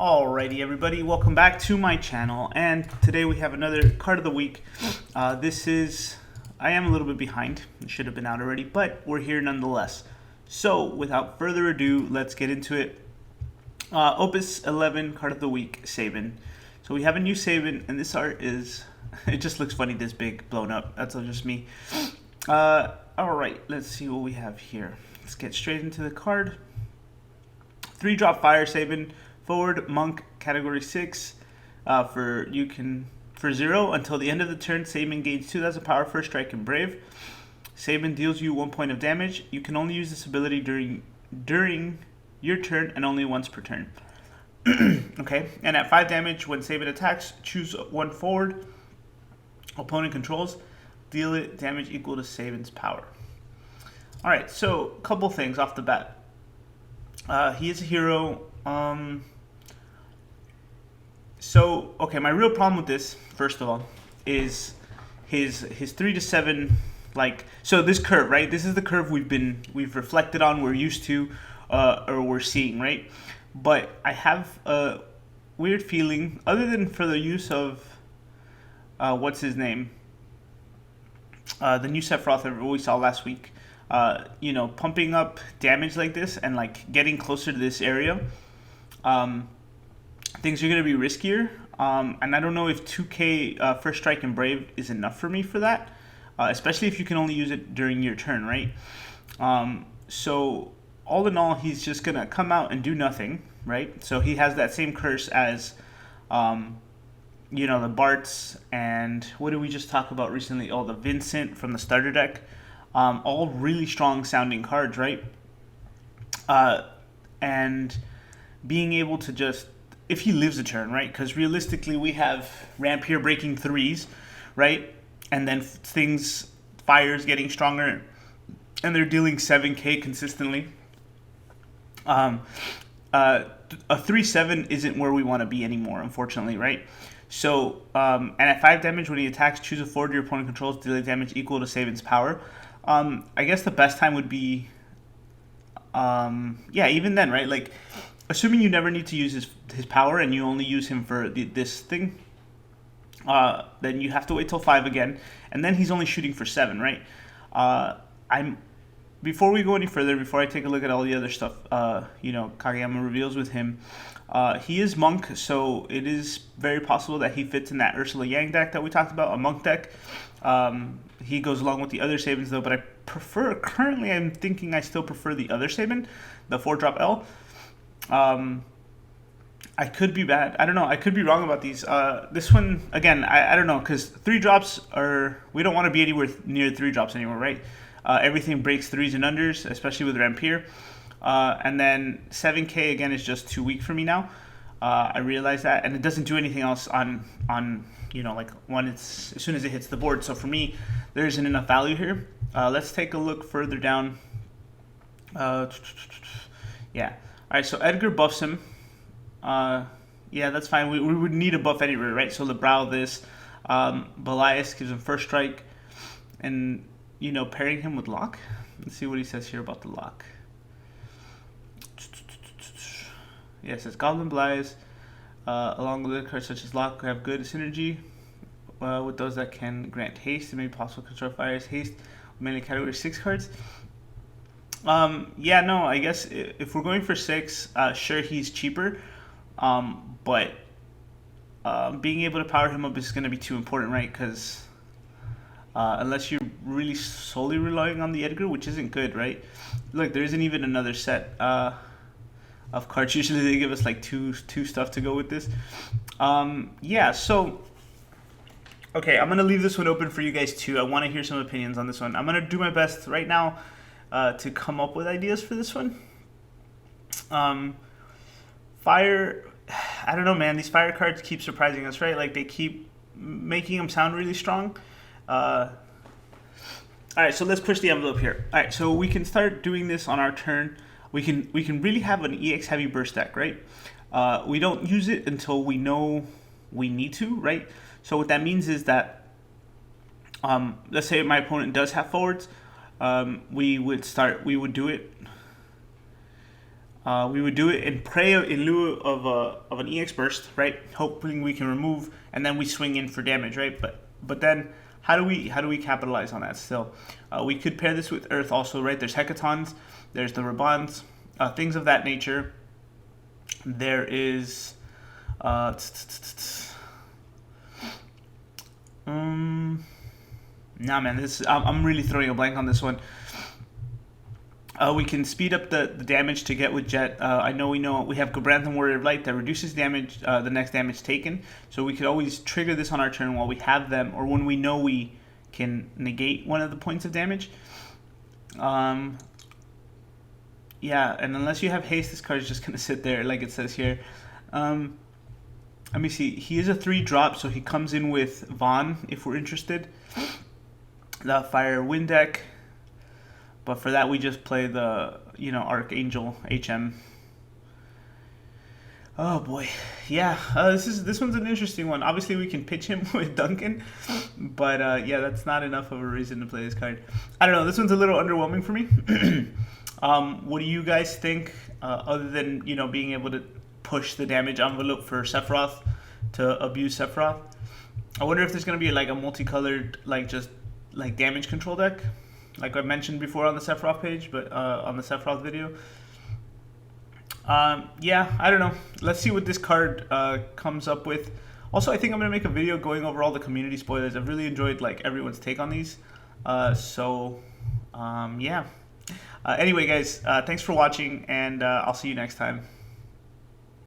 Alrighty everybody, welcome back to my channel, and today we have another card of the week. I am a little bit behind, it should have been out already, but we're here nonetheless. So without further ado, let's get into it. Opus 11 card of the week, Sabin. So we have a new Sabin, and this art is, it just looks funny this big, blown up, that's just me. Alright, let's see what we have here. Let's get straight into the card. 3-drop fire Sabin. Forward monk category 6 for 0 until the end of the turn. Sabin gains 2,000 power, first strike, and brave. Sabin deals you 1 point of damage. You can only use this ability during your turn and only once per turn. Okay, and at 5 damage, when Sabin attacks, choose one forward opponent controls, deal it damage equal to Sabin's power. All right, so a couple things off the bat. He is a hero. Okay, my real problem with this, first of all, is his 3 to 7, so this curve, right? This is the curve we've reflected on, we're used to, or we're seeing, right? But I have a weird feeling, other than for the use of, what's his name? The new Sephiroth that we saw last week. Pumping up damage like this and getting closer to this area, things are going to be riskier. And I don't know if 2k first strike and brave is enough for me for that, especially if you can only use it during your turn, right? So all in all, he's just going to come out and do nothing, right? So he has that same curse as, the Bart's, and what did we just talk about recently? Oh, the Vincent from the starter deck. All really strong sounding cards, right? And being able to just, if he lives a turn, right? Because realistically, we have Ramp here breaking 3s, right? And then fires getting stronger, and they're dealing 7k consistently. A 3/7 isn't where we want to be anymore, unfortunately, right? So, and at 5 damage, when he attacks, choose a forward your opponent controls, deal damage equal to Sabin's power. I guess the best time would be, even then, right? Assuming you never need to use his power and you only use him for this thing, then you have to wait till 5 again, and then he's only shooting for 7, right? Before we go any further, before I take a look at all the other stuff, Kageyama reveals with him, he is monk, so it is very possible that he fits in that Ursula Yang deck that we talked about, a monk deck. He goes along with the other Sabins though, but currently I'm thinking I still prefer the other Sabin, the 4-drop L. I could be bad. I don't know. I could be wrong about these. This one, again, I don't know, because 3-drops we don't want to be anywhere near 3-drops anymore, right? Everything breaks 3s and unders, especially with Rampier. And then 7k again is just too weak for me now. I realize that, and it doesn't do anything else on when as soon as it hits the board. So for me, there isn't enough value here. Let's take a look further down. Yeah. All right. So Edgar buffs him. Yeah, that's fine. We would need a buff anywhere, right? So Lebrow this, Belias gives him first strike, and pairing him with Lock. Let's see what he says here about the Lock. Yeah, it says Goblin Belias, along with other cards such as Lock, have good synergy with those that can grant haste. It may be possible to control Fire's haste, mainly category 6 cards. Yeah, no, I guess if we're going for 6, sure, he's cheaper, but being able to power him up is going to be too important, right? Because unless you're really solely relying on the Edgar, which isn't good, right? Look, there isn't even another set of cards. Usually they give us two stuff to go with this. Yeah, so okay, I'm gonna leave this one open for you guys too. I want to hear some opinions on this one. I'm gonna do my best right now to come up with ideas for this one. Fire, I don't know, man. These fire cards keep surprising us, right? They keep making them sound really strong. All right, so let's push the envelope here. All right, so we can start doing this on our turn. We can really have an EX heavy burst deck, right? We don't use it until we know we need to, right? So what that means is that, let's say my opponent does have forwards, we would do it We would do it and pray in lieu of an EX burst, right? Hoping we can remove, and then we swing in for damage, right? But then how do we capitalize on that still? We could pair this with Earth also, right? There's Hecatons, there's the Rabans, things of that nature. There is nah, man, this I'm really throwing a blank on this one. We can speed up the damage to get with Jet. I know we have Gabrantham Warrior of Light that reduces damage, the next damage taken. So we could always trigger this on our turn while we have them, or when we know we can negate one of the points of damage. Yeah, and unless you have haste, this card is just going to sit there like it says here. Let me see. He is a 3-drop, so he comes in with Vaughn if we're interested. The Fire Wind deck. But for that, we just play the, Archangel HM. Oh boy, yeah. This one's an interesting one. Obviously, we can pitch him with Duncan, but yeah, that's not enough of a reason to play this card. I don't know. This one's a little underwhelming for me. What do you guys think? Other than being able to push the damage envelope for Sephiroth to abuse Sephiroth, I wonder if there's gonna be like a multicolored just damage control deck, like I mentioned before on the Sephiroth page, but on the Sephiroth video. Yeah, I don't know. Let's see what this card comes up with. Also, I think I'm going to make a video going over all the community spoilers. I've really enjoyed everyone's take on these. Yeah. Anyway, guys, thanks for watching, and I'll see you next time.